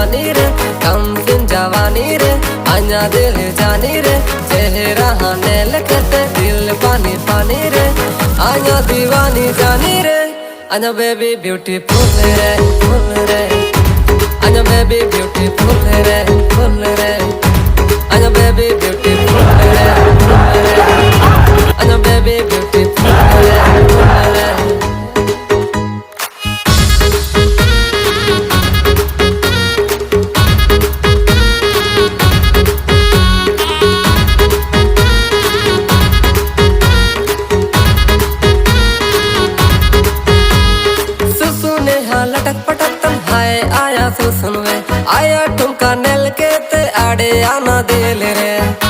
दीवानी रे कम सिन जवानी रे आया दिल जानी रे चेहरा नेल कहते दिल पानी पानी रे आया दीवानी जानी रे आया बेबी ब्यूटीफुल रे फुल रे आया बेबी ब्यूटीफुल रे फुल रे आया बेबी ब्यूटीफुल रे फुल रे आया बेबी ब्यूटीफुल रे फुल रे लटक पटक तम हाय आया सुनवे आया ठुमका नेल के ते आड़े आना दिल रे।